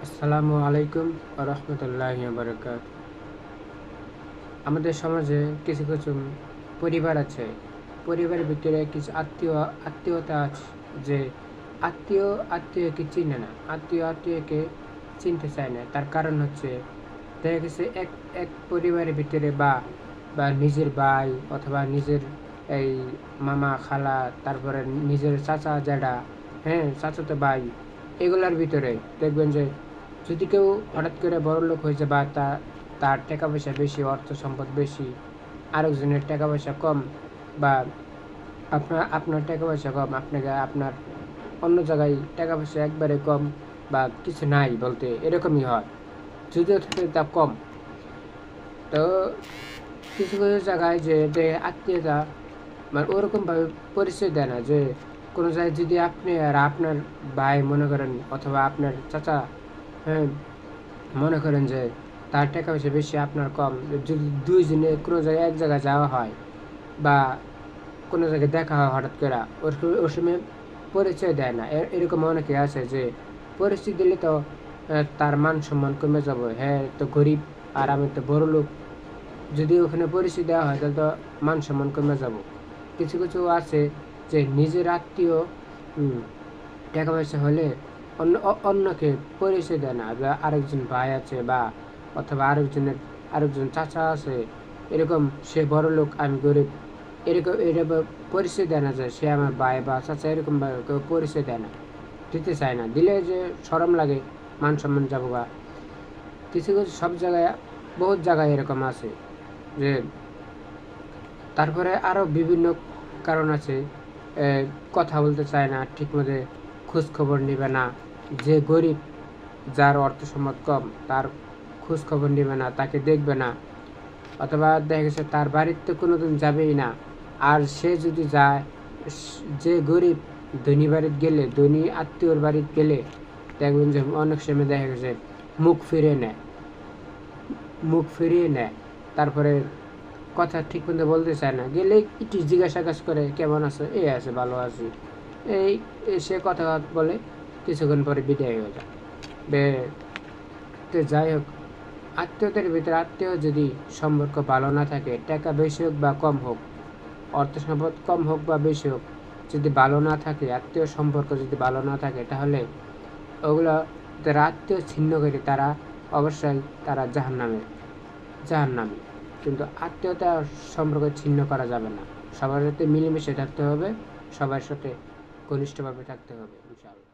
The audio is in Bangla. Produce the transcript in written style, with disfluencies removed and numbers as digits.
আসসালামু আলাইকুম ওয়া রাহমাতুল্লাহি ওয়া বারাকাতুহু। আমাদের সমাজে কিছু কিছু পরিবার আছে। পরিবারের ভিতরে কিছু আত্মীয়তা আছে যে আত্মীয়কে চিনে না। আত্মীয়কে চিনতে চায় না। তার কারণ হচ্ছে দেখা গেছে এক এক পরিবারের ভিতরে বা নিজের ভাই অথবা নিজের এই মামা, খালা, তারপরে নিজের চাচা, জ্যাঠা, হ্যাঁ, চাচাতো ভাই, এগুলার ভিতরে দেখবেন যে যদি কেউ হঠাৎ করে বড়লোক হয়েছে বা তার টাকা পয়সা বেশি, অর্থ সম্পদ বেশি, আরেকজনের টাকা পয়সা কম, বা আপনার টাকা পয়সা কম, আপনার অন্য জায়গায় টাকা পয়সা একবারে কম বা কিছু নাই বলতে এরকমই হয়, যদিও থাকে তা কম। তো কিছু কিছু জায়গায় যে আত্মীয়তা মানে ওরকমভাবে পরিচয় দেয় না। যে কোনো জায়গায় যদি আপনি আর আপনার ভাই মনে করেন অথবা আপনার চাচা, হ্যাঁ, মনে করেন যে তার টাকা পয়সা বেশি আপনার কম, যদি দুইজনে কোনো জায়গায় এক জায়গায় যাওয়া হয় বা কোনো জায়গায় দেখা হয় হঠাৎ করে, ওর সময় পরিচয় দেয় না। এরকম অনেকে আছে যে পরিচয় দিলে তো তার মান সম্মান কমে যাবে। হ্যাঁ, তো গরিব আর আমি তো বড় লোক, যদি ওখানে পরিচয় দেওয়া হয় তাহলে তো মান সম্মান কমে যাব। কিছু কিছু আছে যে নিজের আত্মীয় টাকা পয়সা হলে অন্যকে পরিচয় দেয় না। বা আরেকজন ভাই আছে বা অথবা আরেকজন চাচা আছে, এরকম সে বড় লোক আমি গরিব, এরকম পরিচয় দেয় না যে সে আমার ভাই বা চাচা, এরকম কেউ পরিচয় দেয় না, দিতে চায় না। দিলে যে শরম লাগে, মান সম্মান যাবো। বা কিছু কিছু সব জায়গায়, বহুত জায়গায় এরকম আছে যে তারপরে আরও বিভিন্ন কারণ আছে। কথা বলতে চায় না, ঠিকমতো খোঁজ খবর নেবে না। যে গরিব, যার অর্থ সম্পদ কম, তার খোঁজ খবর নেবে না, তাকে দেখবে না, অথবা দেখা গেছে তার বাড়িতে কোনোদিন যাবেই না। আর সে যদি যায়, যে গরিব ধনী বাড়িতে গেলে, ধনী আত্মীয়র বাড়িতে গেলে দেখবেন যে অনেক সময় দেখা গেছে মুখ ফিরিয়ে নেয়। তারপরে কথা ঠিক মতো বলতে চায় না, গেলে একটু জিজ্ঞাসা করে কেমন আছো, এই আছে, ভালো আছি, এই সে কথা বলে, কিছুক্ষণ পরে বিদায় হয়ে যায়। তো যাই হোক, আত্মীয়দের ভিতরে আত্মীয় যদি সম্পর্ক ভালো না থাকে, টাকা বেশি হোক বা কম হোক, অর্থ সম্পদ কম হোক বা বেশি হোক, যদি ভালো না থাকে, আত্মীয় সম্পর্ক যদি ভালো না থাকে, তাহলে ওগুলো যারা আত্মীয় ছিন্ন করে তারা অবশ্যই তারা জাহান্নামী। কিন্তু আত্মীয়তা সম্পর্ক ছিন্ন করা যাবে না। সবার সাথে মিলেমিশে থাকতে হবে, সবার সাথে ঘনিষ্ঠভাবে থাকতে হবে, ইনশাআল্লাহ।